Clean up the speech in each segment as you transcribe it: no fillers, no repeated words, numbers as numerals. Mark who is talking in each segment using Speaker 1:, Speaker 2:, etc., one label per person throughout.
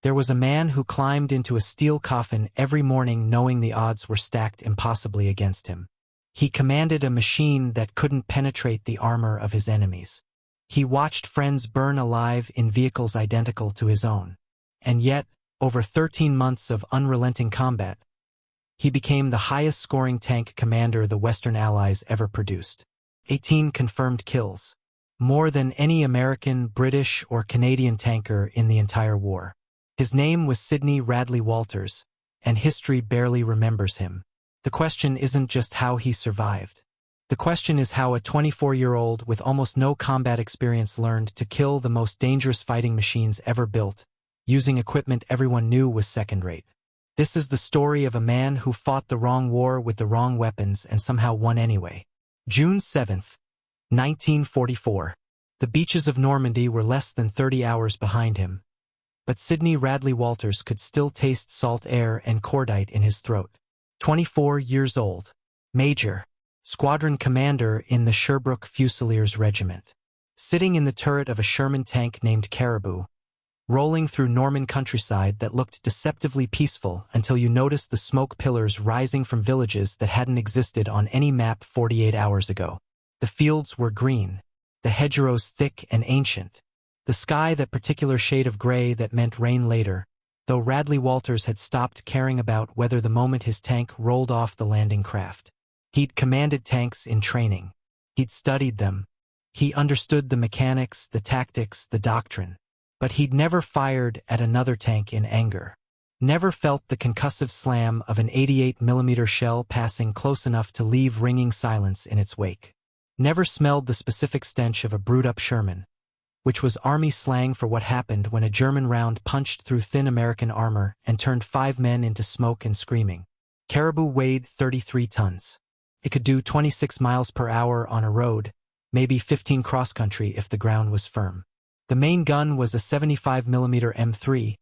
Speaker 1: There was a man who climbed into a steel coffin every morning knowing the odds were stacked impossibly against him. He commanded a machine that couldn't penetrate the armor of his enemies. He watched friends burn alive in vehicles identical to his own. And yet, over 13 months of unrelenting combat, he became the highest-scoring tank commander the Western Allies ever produced. 18 confirmed kills. More than any American, British, or Canadian tanker in the entire war. His name was Sydney Radley-Walters, and history barely remembers him. The question isn't just how he survived. The question is how a 24-year-old with almost no combat experience learned to kill the most dangerous fighting machines ever built, using equipment everyone knew was second-rate. This is the story of a man who fought the wrong war with the wrong weapons and somehow won anyway. June 7, 1944. The beaches of Normandy were less than 30 hours behind him, but Sydney Radley-Walters could still taste salt air and cordite in his throat. 24 years old. Major. Squadron commander in the Sherbrooke Fusiliers Regiment. Sitting in the turret of a Sherman tank named Caribou, rolling through Norman countryside that looked deceptively peaceful until you noticed the smoke pillars rising from villages that hadn't existed on any map 48 hours ago. The fields were green, the hedgerows thick and ancient, the sky that particular shade of gray that meant rain later, though Radley-Walters had stopped caring about whether the moment his tank rolled off the landing craft. He'd commanded tanks in training. He'd studied them. He understood the mechanics, the tactics, the doctrine. But he'd never fired at another tank in anger. Never felt the concussive slam of an 88mm shell passing close enough to leave ringing silence in its wake. Never smelled the specific stench of a brewed-up Sherman, which was Army slang for what happened when a German round punched through thin American armor and turned 5 men into smoke and screaming. Caribou weighed 33 tons. It could do 26 miles per hour on a road, maybe 15 cross-country if the ground was firm. The main gun was a 75mm M3,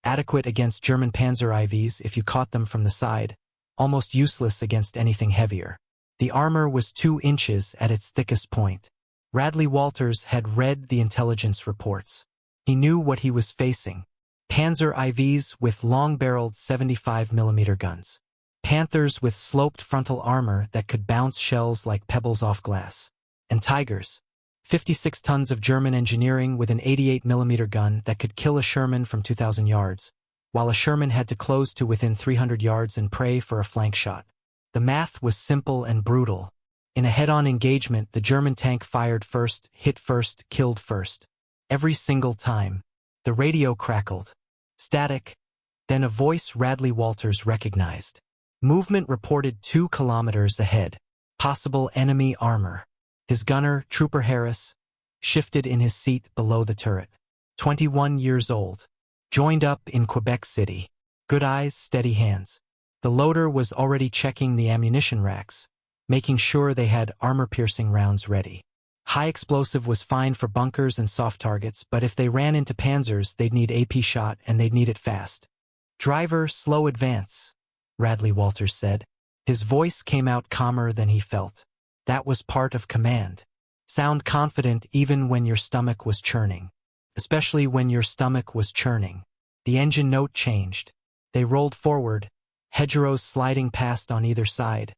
Speaker 1: adequate against German Panzer IVs if you caught them from the side, almost useless against anything heavier. The armor was 2 inches at its thickest point. Radley-Walters had read the intelligence reports. He knew what he was facing. Panzer IVs with long-barreled 75mm guns. Panthers with sloped frontal armor that could bounce shells like pebbles off glass. And Tigers. 56 tons of German engineering with an 88mm gun that could kill a Sherman from 2,000 yards, while a Sherman had to close to within 300 yards and pray for a flank shot. The math was simple and brutal. In a head-on engagement, the German tank fired first, hit first, killed first. Every single time. The radio crackled. Static. Then a voice Radley-Walters recognized. Movement reported 2 kilometers ahead. Possible enemy armor. His gunner, Trooper Harris, shifted in his seat below the turret. 21 years old. Joined up in Quebec City. Good eyes, steady hands. The loader was already checking the ammunition racks, making sure they had armor-piercing rounds ready. High explosive was fine for bunkers and soft targets, but if they ran into panzers, they'd need AP shot and they'd need it fast. Driver, slow advance, Radley-Walters said. His voice came out calmer than he felt. That was part of command. Sound confident even when your stomach was churning. Especially when your stomach was churning. The engine note changed. They rolled forward, hedgerows sliding past on either side,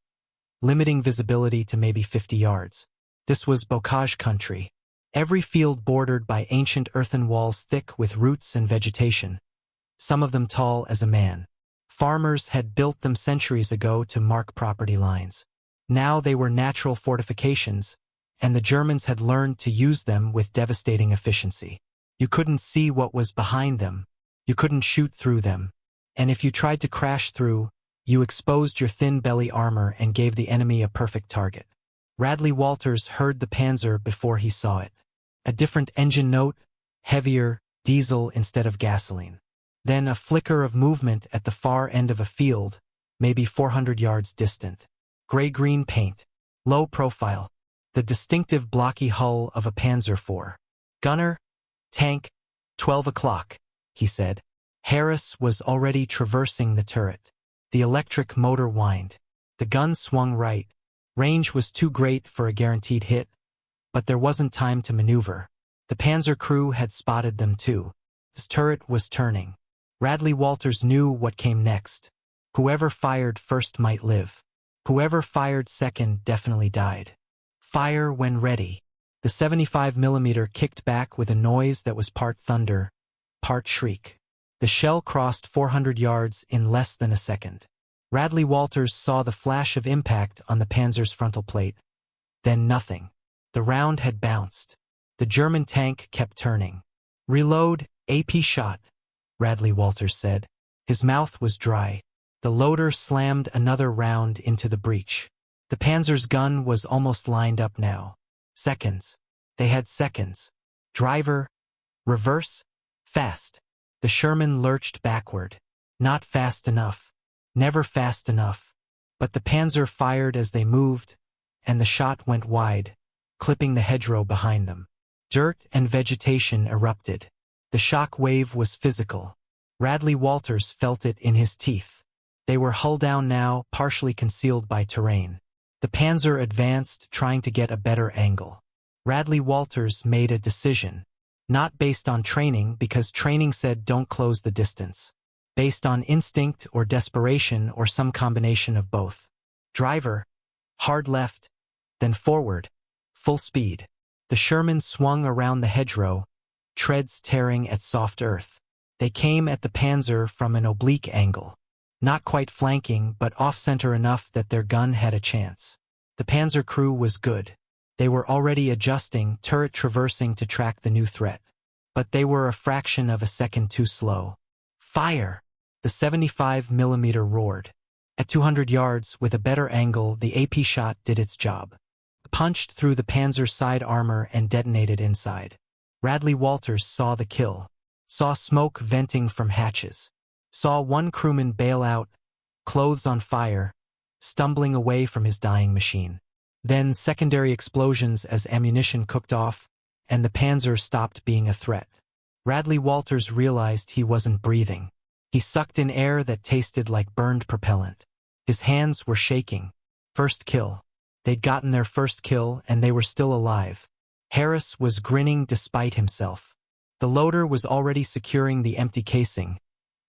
Speaker 1: limiting visibility to maybe 50 yards. This was bocage country. Every field bordered by ancient earthen walls thick with roots and vegetation, some of them tall as a man. Farmers had built them centuries ago to mark property lines. Now they were natural fortifications, and the Germans had learned to use them with devastating efficiency. You couldn't see what was behind them. You couldn't shoot through them. And if you tried to crash through, you exposed your thin belly armor and gave the enemy a perfect target. Radley-Walters heard the Panzer before he saw it. A different engine note, heavier, diesel instead of gasoline. Then a flicker of movement at the far end of a field, maybe 400 yards distant. Gray-green paint, low profile, the distinctive blocky hull of a Panzer IV. Gunner, tank, 12 o'clock, he said. Harris was already traversing the turret. The electric motor whined. The gun swung right. Range was too great for a guaranteed hit, but there wasn't time to maneuver. The Panzer crew had spotted them too. His turret was turning. Radley-Walters knew what came next. Whoever fired first might live. Whoever fired second definitely died. Fire when ready. The 75mm kicked back with a noise that was part thunder, part shriek. The shell crossed 400 yards in less than a second. Radley-Walters saw the flash of impact on the Panzer's frontal plate. Then nothing. The round had bounced. The German tank kept turning. "Reload, AP shot," Radley-Walters said. His mouth was dry. The loader slammed another round into the breech. The Panzer's gun was almost lined up now. Seconds. They had seconds. Driver. Reverse. Fast. The Sherman lurched backward. Not fast enough. Never fast enough. But the Panzer fired as they moved, and the shot went wide, clipping the hedgerow behind them. Dirt and vegetation erupted. The shock wave was physical. Radley-Walters felt it in his teeth. They were hull down now, partially concealed by terrain. The Panzer advanced, trying to get a better angle. Radley-Walters made a decision. Not based on training, because training said don't close the distance. Based on instinct or desperation or some combination of both. Driver. Hard left. Then forward. Full speed. The Sherman swung around the hedgerow, treads tearing at soft earth. They came at the Panzer from an oblique angle. Not quite flanking, but off-center enough that their gun had a chance. The Panzer crew was good. They were already adjusting, turret traversing to track the new threat. But they were a fraction of a second too slow. Fire! The 75mm roared. At 200 yards, with a better angle, the AP shot did its job. Punched through the Panzer's side armor and detonated inside. Radley-Walters saw the kill. Saw smoke venting from hatches. Saw one crewman bail out, clothes on fire, stumbling away from his dying machine. Then secondary explosions as ammunition cooked off, and the Panzer stopped being a threat. Radley-Walters realized he wasn't breathing. He sucked in air that tasted like burned propellant. His hands were shaking. First kill. They'd gotten their first kill, and they were still alive. Harris was grinning despite himself. The loader was already securing the empty casing,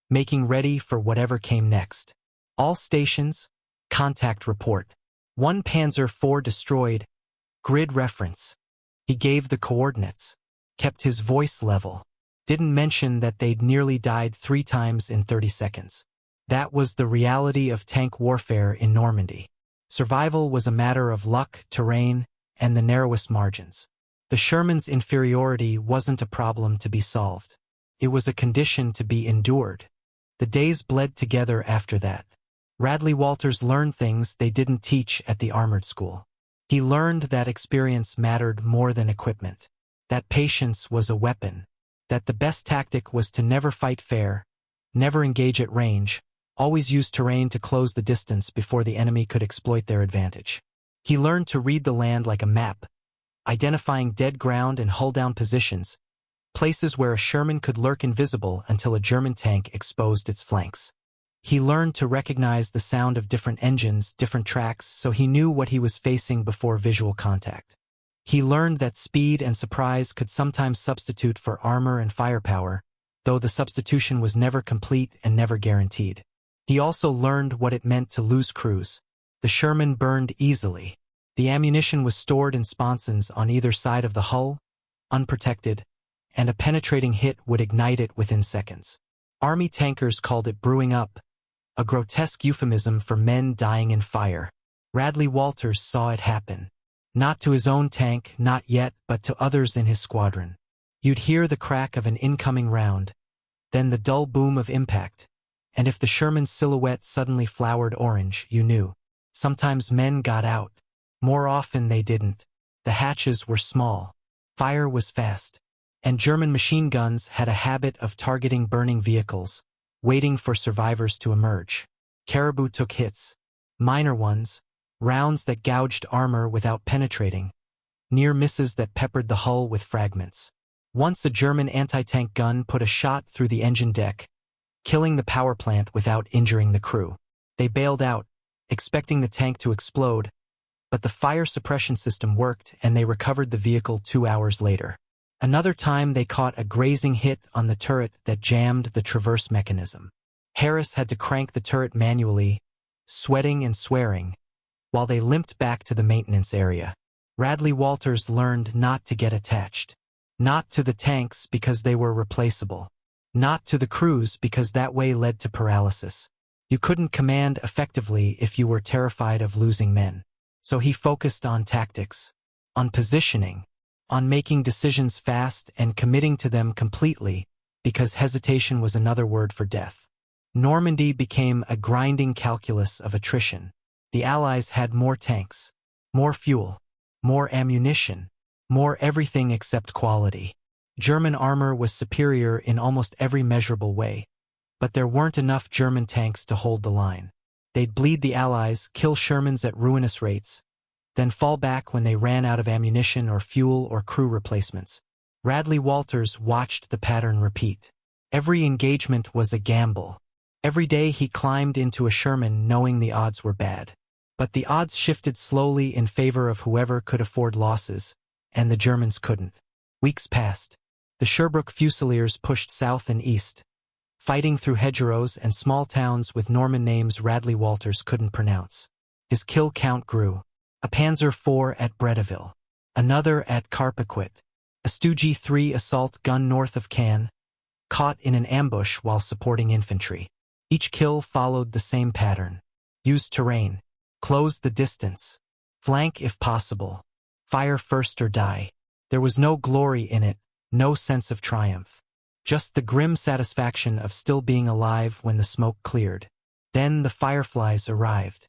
Speaker 1: making ready for whatever came next. All stations, contact report. 1 Panzer IV destroyed. Grid reference. He gave the coordinates. Kept his voice level. Didn't mention that they'd nearly died 3 times in 30 seconds. That was the reality of tank warfare in Normandy. Survival was a matter of luck, terrain, and the narrowest margins. The Sherman's inferiority wasn't a problem to be solved. It was a condition to be endured. The days bled together after that. Radley-Walters learned things they didn't teach at the armored school. He learned that experience mattered more than equipment. That patience was a weapon. That the best tactic was to never fight fair, never engage at range, always use terrain to close the distance before the enemy could exploit their advantage. He learned to read the land like a map, identifying dead ground and hull-down positions, places where a Sherman could lurk invisible until a German tank exposed its flanks. He learned to recognize the sound of different engines, different tracks, so he knew what he was facing before visual contact. He learned that speed and surprise could sometimes substitute for armor and firepower, though the substitution was never complete and never guaranteed. He also learned what it meant to lose crews. The Sherman burned easily. The ammunition was stored in sponsons on either side of the hull, unprotected, and a penetrating hit would ignite it within seconds. Army tankers called it brewing up, a grotesque euphemism for men dying in fire. Radley-Walters saw it happen. Not to his own tank, not yet, but to others in his squadron. You'd hear the crack of an incoming round, then the dull boom of impact, and if the Sherman's silhouette suddenly flowered orange, you knew. Sometimes men got out. More often they didn't. The hatches were small. Fire was fast. And German machine guns had a habit of targeting burning vehicles, waiting for survivors to emerge. Caribou took hits. Minor ones, rounds that gouged armor without penetrating, near misses that peppered the hull with fragments. Once a German anti-tank gun put a shot through the engine deck, killing the power plant without injuring the crew. They bailed out, expecting the tank to explode, but the fire suppression system worked and they recovered the vehicle 2 hours later. Another time they caught a grazing hit on the turret that jammed the traverse mechanism. Harris had to crank the turret manually, sweating and swearing, while they limped back to the maintenance area. Radley-Walters learned not to get attached. Not to the tanks because they were replaceable. Not to the crews because that way led to paralysis. You couldn't command effectively if you were terrified of losing men. So he focused on tactics, on positioning, on making decisions fast and committing to them completely, because hesitation was another word for death. Normandy became a grinding calculus of attrition. The Allies had more tanks, more fuel, more ammunition, more everything except quality. German armor was superior in almost every measurable way, but there weren't enough German tanks to hold the line. They'd bleed the Allies, kill Shermans at ruinous rates, then fall back when they ran out of ammunition or fuel or crew replacements. Radley-Walters watched the pattern repeat. Every engagement was a gamble. Every day he climbed into a Sherman knowing the odds were bad. But the odds shifted slowly in favor of whoever could afford losses, and the Germans couldn't. Weeks passed. The Sherbrooke Fusiliers pushed south and east, fighting through hedgerows and small towns with Norman names Radley-Walters couldn't pronounce. His kill count grew. A Panzer IV at Bretteville, another at Carpiquet, a Stoogie 3 assault gun north of Cannes, caught in an ambush while supporting infantry. Each kill followed the same pattern. Use terrain, close the distance, flank if possible, fire first or die. There was no glory in it, no sense of triumph. Just the grim satisfaction of still being alive when the smoke cleared. Then the Fireflies arrived.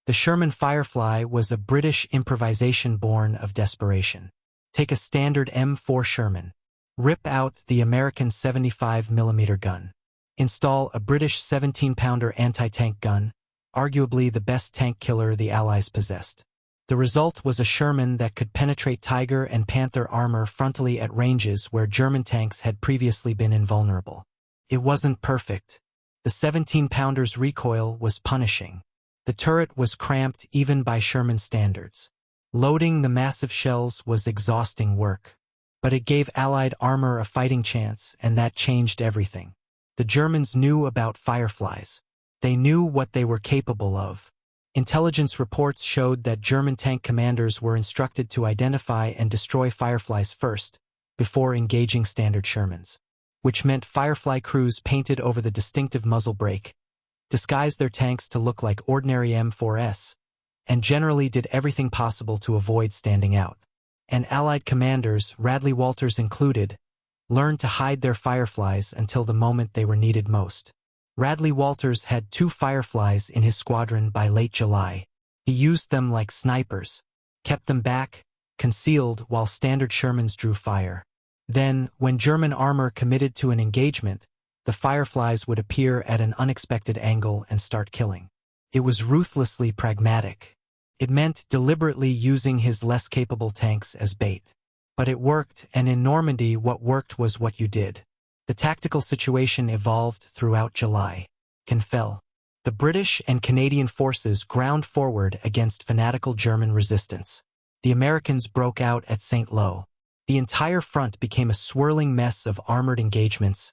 Speaker 1: The Sherman Firefly was a British improvisation born of desperation. Take a standard M4 Sherman. Rip out the American 75mm gun. Install a British 17-pounder anti-tank gun, arguably the best tank killer the Allies possessed. The result was a Sherman that could penetrate Tiger and Panther armor frontally at ranges where German tanks had previously been invulnerable. It wasn't perfect. The 17-pounder's recoil was punishing. The turret was cramped even by Sherman standards. Loading the massive shells was exhausting work. But it gave Allied armor a fighting chance, and that changed everything. The Germans knew about Fireflies. They knew what they were capable of. Intelligence reports showed that German tank commanders were instructed to identify and destroy Fireflies first, before engaging standard Shermans. Which meant Firefly crews painted over the distinctive muzzle brake, disguised their tanks to look like ordinary M4s, and generally did everything possible to avoid standing out. And Allied commanders, Radley-Walters included, learned to hide their Fireflies until the moment they were needed most. Radley-Walters had 2 Fireflies in his squadron by late July. He used them like snipers, kept them back, concealed while standard Shermans drew fire. Then, when German armor committed to an engagement, the Fireflies would appear at an unexpected angle and start killing. It was ruthlessly pragmatic. It meant deliberately using his less capable tanks as bait. But it worked, and in Normandy what worked was what you did. The tactical situation evolved throughout July. Cannes fell. The British and Canadian forces ground forward against fanatical German resistance. The Americans broke out at St. Lo. The entire front became a swirling mess of armored engagements,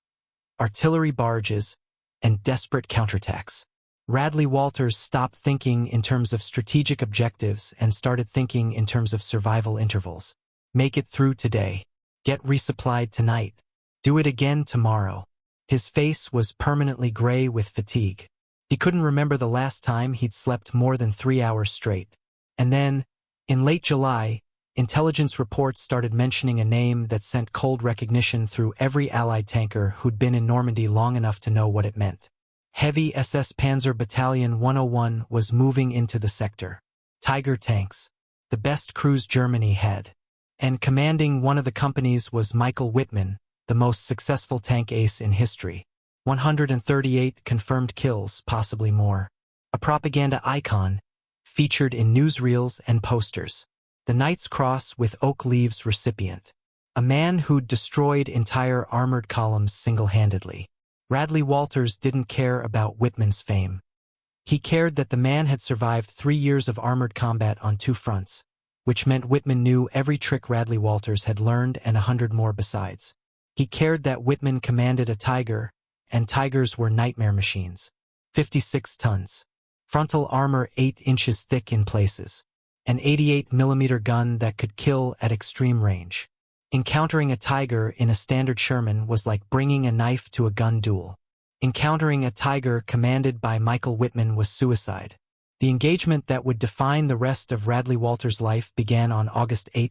Speaker 1: artillery barrages, and desperate counterattacks. Radley-Walters stopped thinking in terms of strategic objectives and started thinking in terms of survival intervals. Make it through today. Get resupplied tonight. Do it again tomorrow. His face was permanently gray with fatigue. He couldn't remember the last time he'd slept more than 3 hours straight. And then, in late July, intelligence reports started mentioning a name that sent cold recognition through every Allied tanker who'd been in Normandy long enough to know what it meant. Heavy SS Panzer Battalion 101 was moving into the sector. Tiger tanks, the best crews Germany had. And commanding one of the companies was Michael Wittmann, the most successful tank ace in history. 138 confirmed kills, possibly more. A propaganda icon, featured in newsreels and posters. The Knight's Cross with oak leaves recipient. A man who'd destroyed entire armored columns single-handedly. Radley-Walters didn't care about Wittmann's fame. He cared that the man had survived 3 years of armored combat on 2 fronts, which meant Wittmann knew every trick Radley-Walters had learned and 100 more besides. He cared that Wittmann commanded a Tiger, and Tigers were nightmare machines. 56 tons. Frontal armor 8 inches thick in places. An 88mm gun that could kill at extreme range. Encountering a Tiger in a standard Sherman was like bringing a knife to a gun duel. Encountering a Tiger commanded by Michael Wittmann was suicide. The engagement that would define the rest of Radley-Walters' life began on August 8,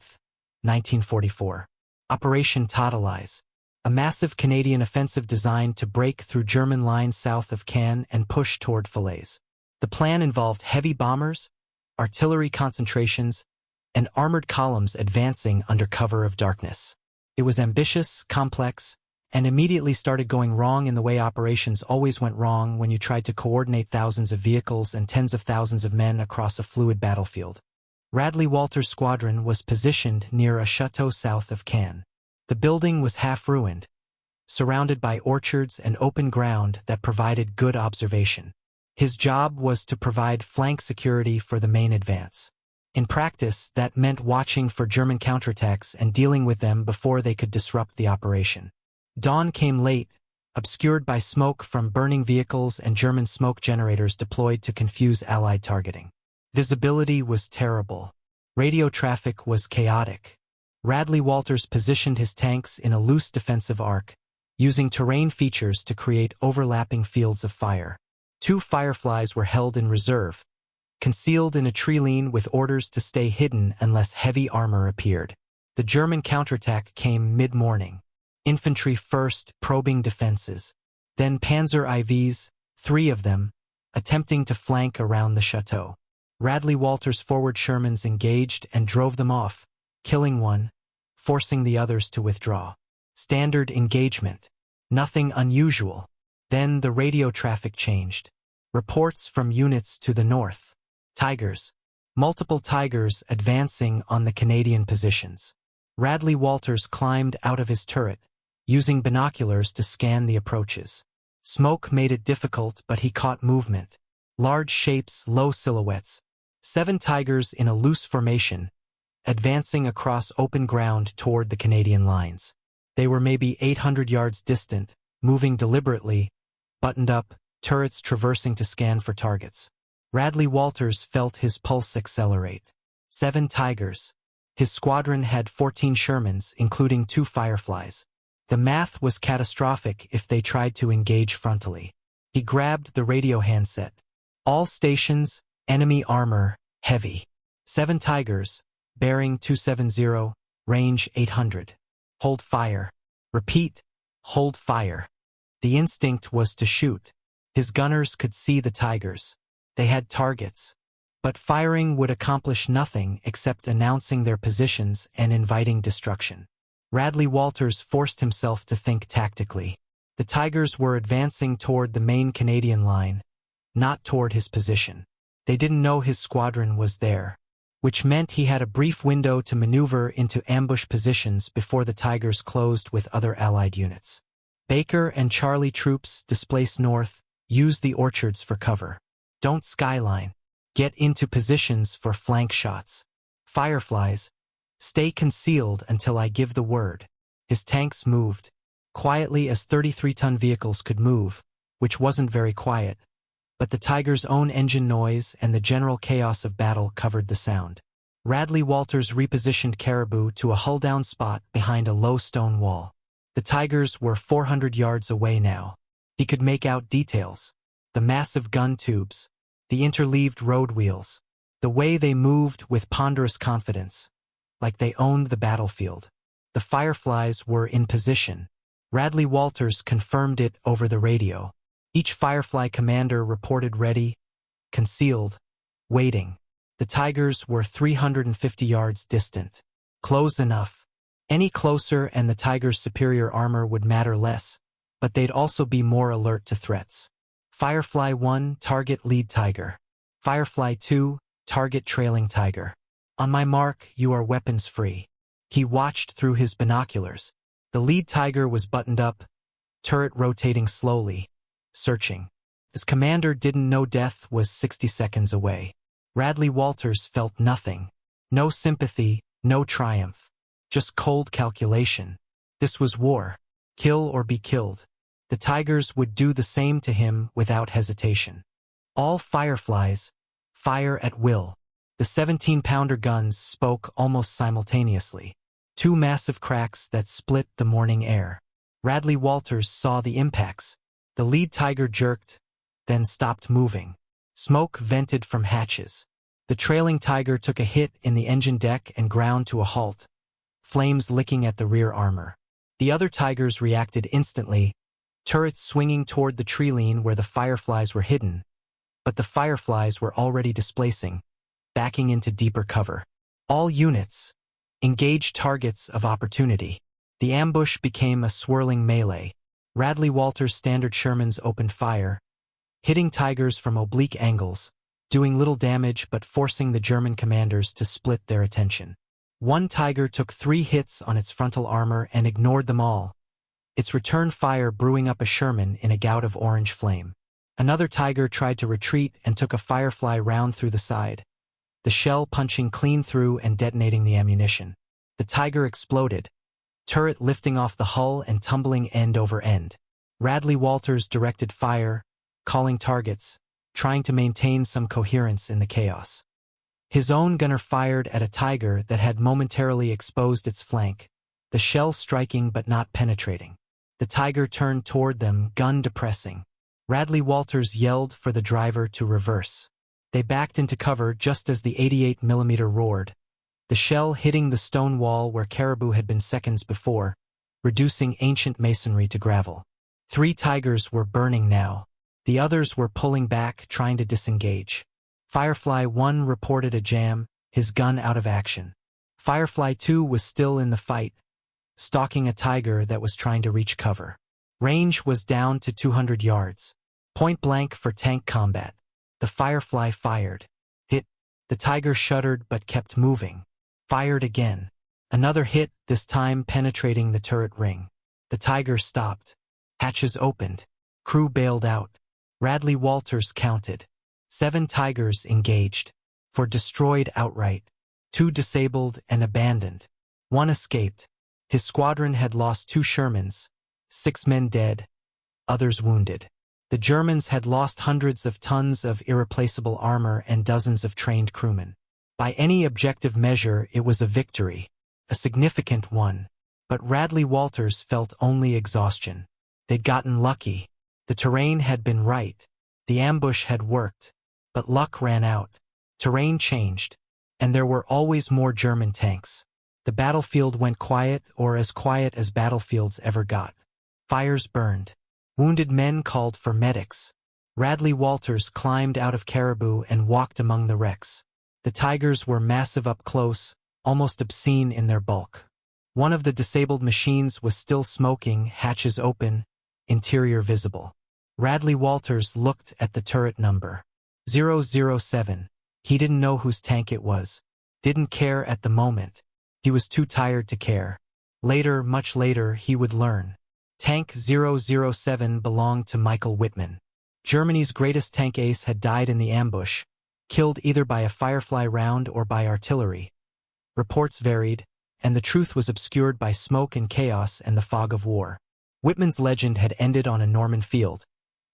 Speaker 1: 1944. Operation Totalize, a massive Canadian offensive designed to break through German lines south of Caen and push toward Falaise. The plan involved heavy bombers, artillery concentrations, and armored columns advancing under cover of darkness. It was ambitious, complex, and immediately started going wrong in the way operations always went wrong when you tried to coordinate thousands of vehicles and tens of thousands of men across a fluid battlefield. Radley-Walters' squadron was positioned near a chateau south of Caen. The building was half-ruined, surrounded by orchards and open ground that provided good observation. His job was to provide flank security for the main advance. In practice, that meant watching for German counterattacks and dealing with them before they could disrupt the operation. Dawn came late, obscured by smoke from burning vehicles and German smoke generators deployed to confuse Allied targeting. Visibility was terrible. Radio traffic was chaotic. Radley-Walters positioned his tanks in a loose defensive arc, using terrain features to create overlapping fields of fire. 2 Fireflies were held in reserve, concealed in a tree line with orders to stay hidden unless heavy armor appeared. The German counterattack came mid-morning. Infantry first, probing defenses. Then Panzer IVs, 3 of them, attempting to flank around the chateau. Radley-Walters' forward Shermans engaged and drove them off, killing one, forcing the others to withdraw. Standard engagement. Nothing unusual. Then the radio traffic changed. Reports from units to the north. Tigers. Multiple Tigers advancing on the Canadian positions. Radley-Walters climbed out of his turret, using binoculars to scan the approaches. Smoke made it difficult, but he caught movement. Large shapes, low silhouettes. 7 Tigers in a loose formation, advancing across open ground toward the Canadian lines. They were maybe 800 yards distant, moving deliberately, buttoned up, turrets traversing to scan for targets. Radley-Walters felt his pulse accelerate. 7 Tigers. His squadron had 14 Shermans, including 2 Fireflies. The math was catastrophic if they tried to engage frontally. He grabbed the radio handset. All stations, enemy armor, heavy. 7 Tigers, bearing 270, range 800. Hold fire. Repeat, hold fire. The instinct was to shoot. His gunners could see the Tigers. They had targets. But firing would accomplish nothing except announcing their positions and inviting destruction. Radley-Walters forced himself to think tactically. The Tigers were advancing toward the main Canadian line, not toward his position. They didn't know his squadron was there, which meant he had a brief window to maneuver into ambush positions before the Tigers closed with other Allied units. Baker and Charlie troops displaced north, use the orchards for cover. Don't skyline. Get into positions for flank shots. Fireflies, stay concealed until I give the word. His tanks moved, quietly as 33-ton vehicles could move, which wasn't very quiet, but the Tiger's own engine noise and the general chaos of battle covered the sound. Radley-Walters repositioned Caribou to a hull-down spot behind a low stone wall. The Tigers were 400 yards away now. He could make out details. The massive gun tubes, the interleaved road wheels, the way they moved with ponderous confidence, like they owned the battlefield. The Fireflies were in position. Radley-Walters confirmed it over the radio. Each Firefly commander reported ready, concealed, waiting. The Tigers were 350 yards distant. Close enough. Any closer and the Tigers' superior armor would matter less, but they'd also be more alert to threats. Firefly 1, target lead Tiger. Firefly 2, target trailing Tiger. On my mark, you are weapons free. He watched through his binoculars. The lead Tiger was buttoned up, turret rotating slowly, searching. His commander didn't know death was 60 seconds away. Radley-Walters felt nothing. No sympathy, no triumph. Just cold calculation. This was war. Kill or be killed. The Tigers would do the same to him without hesitation. All Fireflies, fire at will. The 17-pounder guns spoke almost simultaneously. Two massive cracks that split the morning air. Radley-Walters saw the impacts. The lead Tiger jerked, then stopped moving. Smoke vented from hatches. The trailing Tiger took a hit in the engine deck and ground to a halt, flames licking at the rear armor. The other Tigers reacted instantly, turrets swinging toward the tree line where the Fireflies were hidden, but the Fireflies were already displacing, backing into deeper cover. All units, engage targets of opportunity. The ambush became a swirling melee. Radley-Walters' standard Shermans opened fire, hitting Tigers from oblique angles, doing little damage but forcing the German commanders to split their attention. One Tiger took 3 hits on its frontal armor and ignored them all, its return fire brewing up a Sherman in a gout of orange flame. Another Tiger tried to retreat and took a Firefly round through the side, the shell punching clean through and detonating the ammunition. The Tiger exploded, turret lifting off the hull and tumbling end over end. Radley-Walters directed fire, calling targets, trying to maintain some coherence in the chaos. His own gunner fired at a Tiger that had momentarily exposed its flank, the shell striking but not penetrating. The Tiger turned toward them, gun depressing. Radley-Walters yelled for the driver to reverse. They backed into cover just as the 88mm roared, the shell hitting the stone wall where Caribou had been seconds before, reducing ancient masonry to gravel. 3 Tigers were burning now. The others were pulling back, trying to disengage. Firefly 1 reported a jam, his gun out of action. Firefly 2 was still in the fight, stalking a Tiger that was trying to reach cover. Range was down to 200 yards. Point blank for tank combat. The Firefly fired. Hit. The Tiger shuddered but kept moving. Fired again. Another hit, this time penetrating the turret ring. The Tiger stopped. Hatches opened. Crew bailed out. Radley-Walters counted. 7 Tigers engaged. 4 destroyed outright. 2 disabled and abandoned. 1 escaped. His squadron had lost 2 Shermans, 6 men dead, others wounded. The Germans had lost hundreds of tons of irreplaceable armor and dozens of trained crewmen. By any objective measure, it was a victory, a significant one. But Radley-Walters felt only exhaustion. They'd gotten lucky. The terrain had been right. The ambush had worked. But luck ran out. Terrain changed. And there were always more German tanks. The battlefield went quiet, or as quiet as battlefields ever got. Fires burned. Wounded men called for medics. Radley-Walters climbed out of Caribou and walked among the wrecks. The Tigers were massive up close, almost obscene in their bulk. One of the disabled machines was still smoking, hatches open, interior visible. Radley-Walters looked at the turret number. 007. He didn't know whose tank it was. Didn't care at the moment. He was too tired to care. Later, much later, he would learn. Tank 007 belonged to Michael Wittmann. Germany's greatest tank ace had died in the ambush, killed either by a Firefly round or by artillery. Reports varied, and the truth was obscured by smoke and chaos and the fog of war. Wittmann's legend had ended on a Norman field,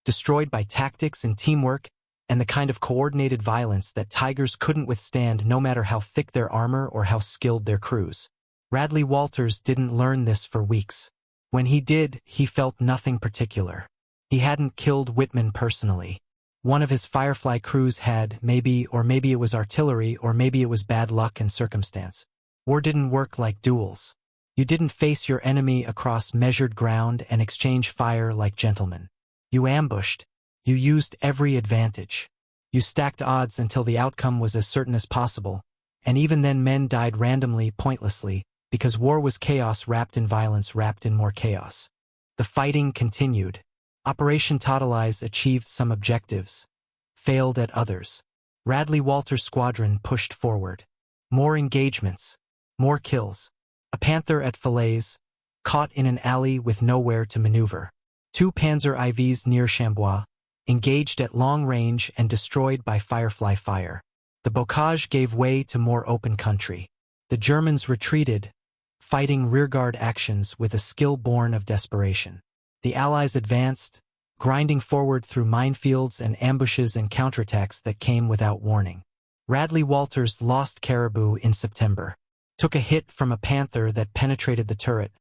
Speaker 1: destroyed by tactics and teamwork and the kind of coordinated violence that Tigers couldn't withstand no matter how thick their armor or how skilled their crews. Radley-Walters didn't learn this for weeks. When he did, he felt nothing particular. He hadn't killed Wittmann personally. One of his Firefly crews had, maybe it was artillery, or maybe it was bad luck and circumstance. War didn't work like duels. You didn't face your enemy across measured ground and exchange fire like gentlemen. You ambushed. You used every advantage. You stacked odds until the outcome was as certain as possible, and even then men died randomly, pointlessly, because war was chaos wrapped in violence wrapped in more chaos. The fighting continued. Operation Totalize achieved some objectives, failed at others. Radley-Walters' squadron pushed forward. More engagements, more kills. A Panther at Falaise, caught in an alley with nowhere to maneuver. 2 Panzer IVs near Chambois, engaged at long range and destroyed by Firefly fire. The bocage gave way to more open country. The Germans retreated, fighting rearguard actions with a skill born of desperation. The Allies advanced, grinding forward through minefields and ambushes and counterattacks that came without warning. Radley-Walters lost Caribou in September, took a hit from a Panther that penetrated the turret,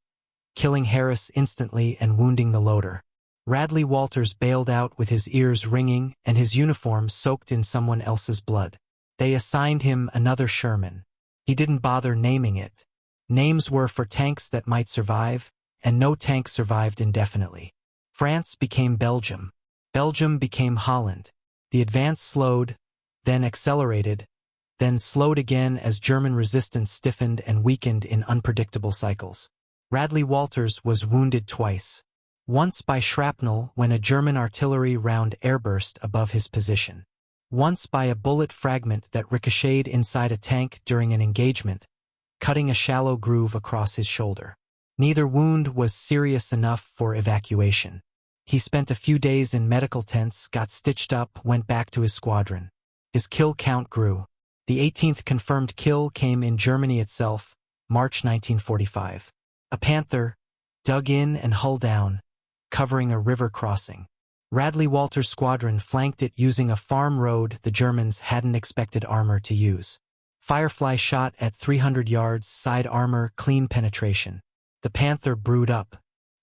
Speaker 1: killing Harris instantly and wounding the loader. Radley-Walters bailed out with his ears ringing and his uniform soaked in someone else's blood. They assigned him another Sherman. He didn't bother naming it. Names were for tanks that might survive, and no tank survived indefinitely. France became Belgium. Belgium became Holland. The advance slowed, then accelerated, then slowed again as German resistance stiffened and weakened in unpredictable cycles. Radley-Walters was wounded twice. Once by shrapnel when a German artillery round airburst above his position. Once by a bullet fragment that ricocheted inside a tank during an engagement, cutting a shallow groove across his shoulder. Neither wound was serious enough for evacuation. He spent a few days in medical tents, got stitched up, went back to his squadron. His kill count grew. The 18th confirmed kill came in Germany itself, March 1945. A Panther, dug in and hull down, covering a river crossing. Radley-Walters' squadron flanked it using a farm road the Germans hadn't expected armor to use. Firefly shot at 300 yards, side armor, clean penetration. The Panther brewed up.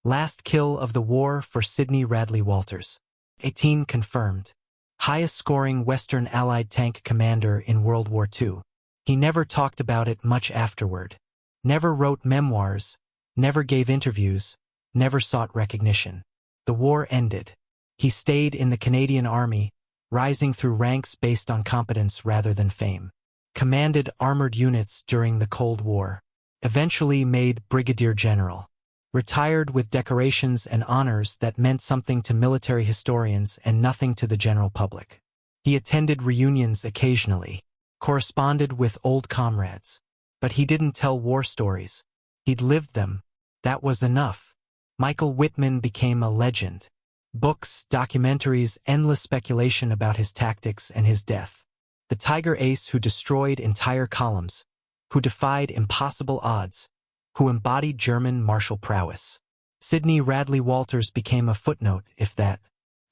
Speaker 1: Last kill of the war for Sydney Radley-Walters. 18 confirmed. Highest scoring Western Allied tank commander in World War II. He never talked about it much afterward. Never wrote memoirs, never gave interviews, never sought recognition. The war ended. He stayed in the Canadian Army, rising through ranks based on competence rather than fame. Commanded armored units during the Cold War. Eventually made brigadier general. Retired with decorations and honors that meant something to military historians and nothing to the general public. He attended reunions occasionally, corresponded with old comrades. But he didn't tell war stories. He'd lived them. That was enough. Michael Wittmann became a legend. Books, documentaries, endless speculation about his tactics and his death. The Tiger Ace who destroyed entire columns, who defied impossible odds, who embodied German martial prowess. Sydney Radley-Walters became a footnote, if that.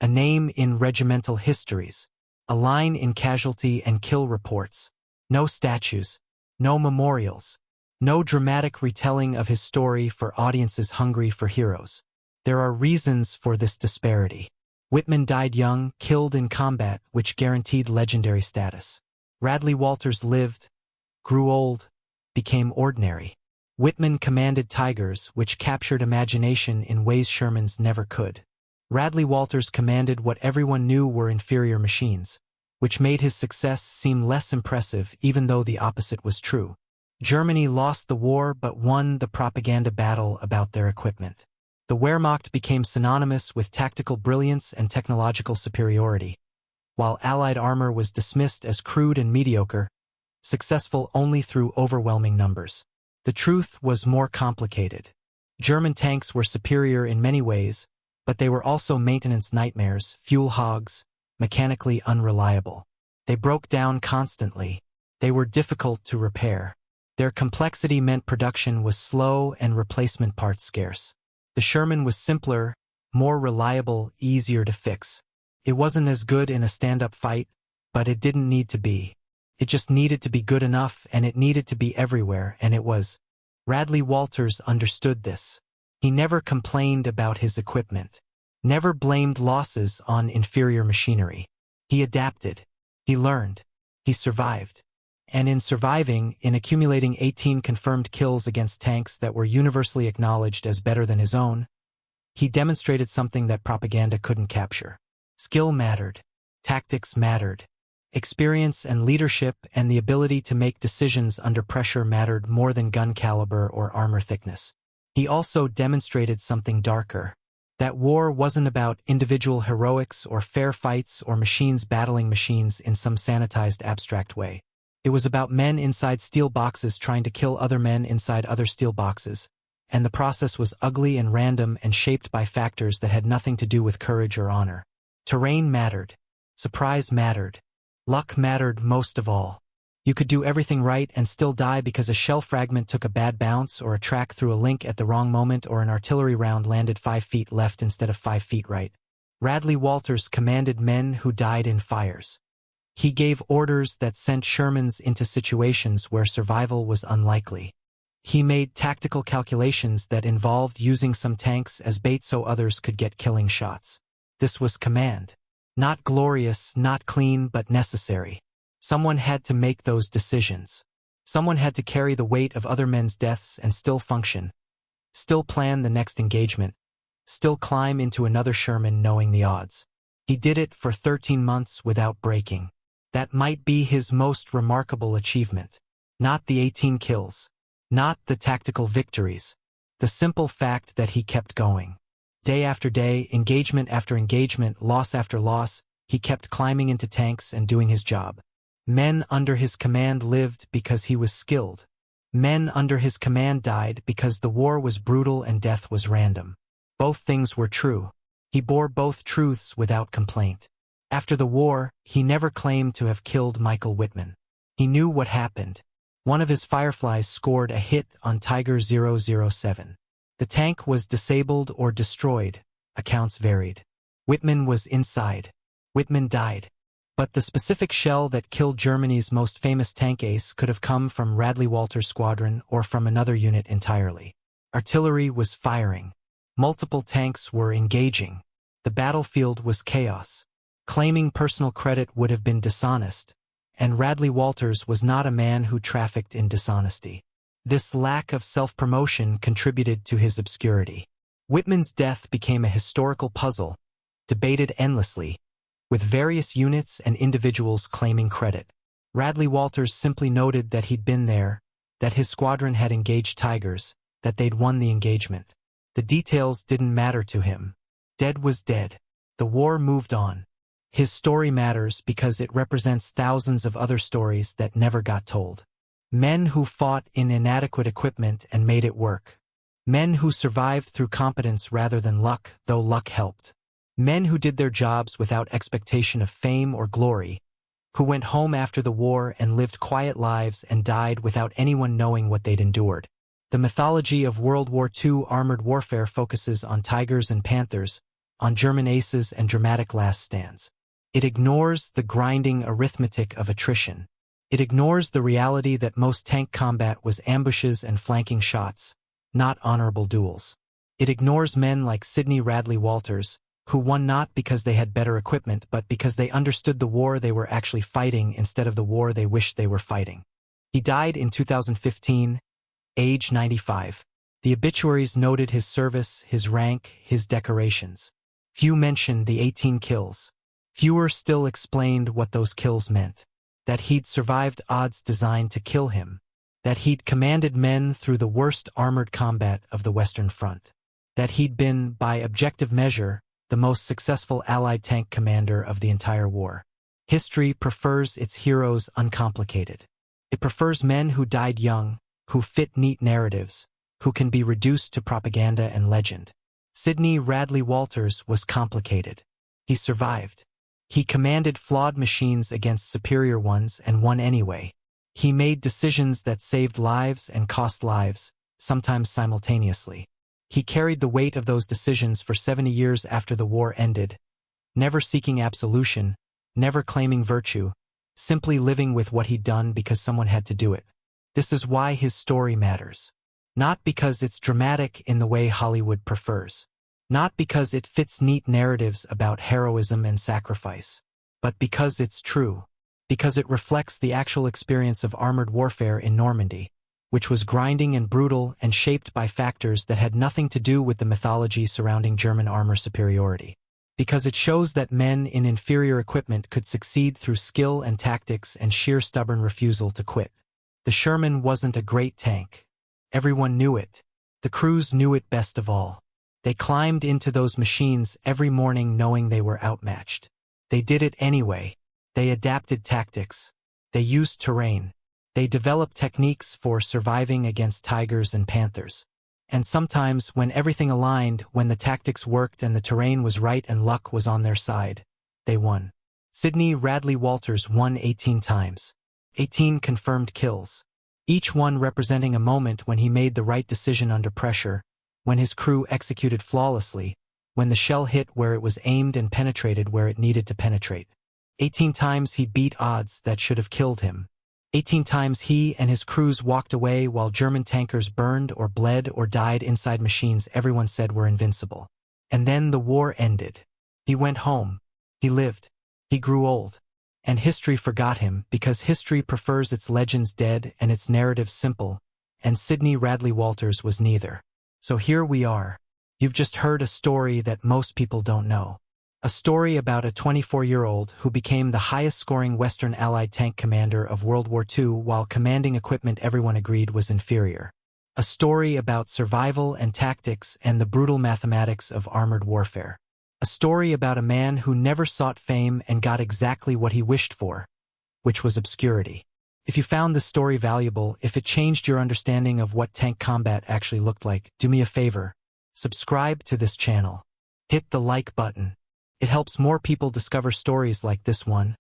Speaker 1: A name in regimental histories. A line in casualty and kill reports. No statues. No memorials. No dramatic retelling of his story for audiences hungry for heroes. There are reasons for this disparity. Wittmann died young, killed in combat, which guaranteed legendary status. Radley-Walters lived, grew old, became ordinary. Wittmann commanded Tigers, which captured imagination in ways Shermans never could. Radley-Walters commanded what everyone knew were inferior machines, which made his success seem less impressive even though the opposite was true. Germany lost the war but won the propaganda battle about their equipment. The Wehrmacht became synonymous with tactical brilliance and technological superiority, while Allied armor was dismissed as crude and mediocre, successful only through overwhelming numbers. The truth was more complicated. German tanks were superior in many ways, but they were also maintenance nightmares, fuel hogs, mechanically unreliable. They broke down constantly. They were difficult to repair. Their complexity meant production was slow and replacement parts scarce. The Sherman was simpler, more reliable, easier to fix. It wasn't as good in a stand-up fight, but it didn't need to be. It just needed to be good enough, and it needed to be everywhere, and it was. Radley-Walters understood this. He never complained about his equipment. Never blamed losses on inferior machinery. He adapted. He learned. He survived. And in surviving, in accumulating 18 confirmed kills against tanks that were universally acknowledged as better than his own, he demonstrated something that propaganda couldn't capture. Skill mattered. Tactics mattered. Experience and leadership and the ability to make decisions under pressure mattered more than gun caliber or armor thickness. He also demonstrated something darker. That war wasn't about individual heroics or fair fights or machines battling machines in some sanitized abstract way. It was about men inside steel boxes trying to kill other men inside other steel boxes, and the process was ugly and random and shaped by factors that had nothing to do with courage or honor. Terrain mattered. Surprise mattered. Luck mattered most of all. You could do everything right and still die because a shell fragment took a bad bounce, or a track through a link at the wrong moment, or an artillery round landed 5 feet left instead of 5 feet right. Radley-Walters commanded men who died in fires. He gave orders that sent Shermans into situations where survival was unlikely. He made tactical calculations that involved using some tanks as bait so others could get killing shots. This was command. Not glorious, not clean, but necessary. Someone had to make those decisions. Someone had to carry the weight of other men's deaths and still function. Still plan the next engagement. Still climb into another Sherman knowing the odds. He did it for 13 months without breaking. That might be his most remarkable achievement. Not the 18 kills. Not the tactical victories. The simple fact that he kept going. Day after day, engagement after engagement, loss after loss, he kept climbing into tanks and doing his job. Men under his command lived because he was skilled. Men under his command died because the war was brutal and death was random. Both things were true. He bore both truths without complaint. After the war, he never claimed to have killed Michael Wittmann. He knew what happened. One of his Fireflies scored a hit on Tiger 007. The tank was disabled or destroyed. Accounts varied. Wittmann was inside. Wittmann died. But the specific shell that killed Germany's most famous tank ace could have come from Radley-Walters' squadron or from another unit entirely. Artillery was firing. Multiple tanks were engaging. The battlefield was chaos. Claiming personal credit would have been dishonest, and Radley-Walters was not a man who trafficked in dishonesty. This lack of self-promotion contributed to his obscurity. Wittmann's death became a historical puzzle, debated endlessly, with various units and individuals claiming credit. Radley-Walters simply noted that he'd been there, that his squadron had engaged Tigers, that they'd won the engagement. The details didn't matter to him. Dead was dead. The war moved on. His story matters because it represents thousands of other stories that never got told. Men who fought in inadequate equipment and made it work. Men who survived through competence rather than luck, though luck helped. Men who did their jobs without expectation of fame or glory, who went home after the war and lived quiet lives and died without anyone knowing what they'd endured. The mythology of World War II armored warfare focuses on tigers and panthers, on German aces and dramatic last stands. It ignores the grinding arithmetic of attrition. It ignores the reality that most tank combat was ambushes and flanking shots, not honorable duels. It ignores men like Sydney Radley-Walters, who won not because they had better equipment but because they understood the war they were actually fighting instead of the war they wished they were fighting. He died in 2015, age 95. The obituaries noted his service, his rank, his decorations. Few mentioned the 18 kills. Fewer still explained what those kills meant. That he'd survived odds designed to kill him. That he'd commanded men through the worst armored combat of the Western Front. That he'd been, by objective measure, the most successful Allied tank commander of the entire war. History prefers its heroes uncomplicated. It prefers men who died young, who fit neat narratives, who can be reduced to propaganda and legend. Sydney Radley-Walters was complicated. He survived. He commanded flawed machines against superior ones and won anyway. He made decisions that saved lives and cost lives, sometimes simultaneously. He carried the weight of those decisions for 70 years after the war ended, never seeking absolution, never claiming virtue, simply living with what he'd done because someone had to do it. This is why his story matters. Not because it's dramatic in the way Hollywood prefers. Not because it fits neat narratives about heroism and sacrifice. But because it's true. Because it reflects the actual experience of armored warfare in Normandy, which was grinding and brutal and shaped by factors that had nothing to do with the mythology surrounding German armor superiority. Because it shows that men in inferior equipment could succeed through skill and tactics and sheer stubborn refusal to quit. The Sherman wasn't a great tank. Everyone knew it. The crews knew it best of all. They climbed into those machines every morning knowing they were outmatched. They did it anyway. They adapted tactics. They used terrain. They developed techniques for surviving against tigers and panthers. And sometimes, when everything aligned, when the tactics worked and the terrain was right and luck was on their side, they won. Sydney Radley-Walters won 18 times. 18 confirmed kills. Each one representing a moment when he made the right decision under pressure, when his crew executed flawlessly, when the shell hit where it was aimed and penetrated where it needed to penetrate. 18 times he beat odds that should have killed him. 18 times he and his crews walked away while German tankers burned or bled or died inside machines everyone said were invincible. And then the war ended. He went home. He lived. He grew old. And history forgot him because history prefers its legends dead and its narratives simple, and Sydney Radley-Walters was neither. So here we are. You've just heard a story that most people don't know. A story about a 24-year-old who became the highest-scoring Western Allied tank commander of World War II while commanding equipment everyone agreed was inferior. A story about survival and tactics and the brutal mathematics of armored warfare. A story about a man who never sought fame and got exactly what he wished for, which was obscurity. If you found this story valuable, if it changed your understanding of what tank combat actually looked like, do me a favor. Subscribe to this channel. Hit the like button. It helps more people discover stories like this one.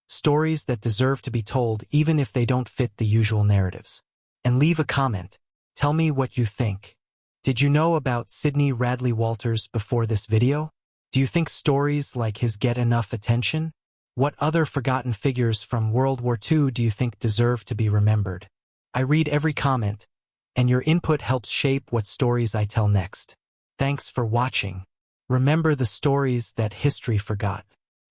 Speaker 1: Stories that deserve to be told even if they don't fit the usual narratives. And leave a comment. Tell me what you think. Did you know about Sydney Radley-Walters before this video? Do you think stories like his get enough attention? What other forgotten figures from World War II do you think deserve to be remembered? I read every comment, and your input helps shape what stories I tell next. Thanks for watching. Remember the stories that history forgot.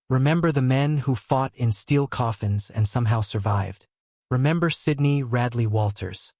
Speaker 1: Remember the men who fought in steel coffins and somehow survived. Remember Sydney Radley-Walters.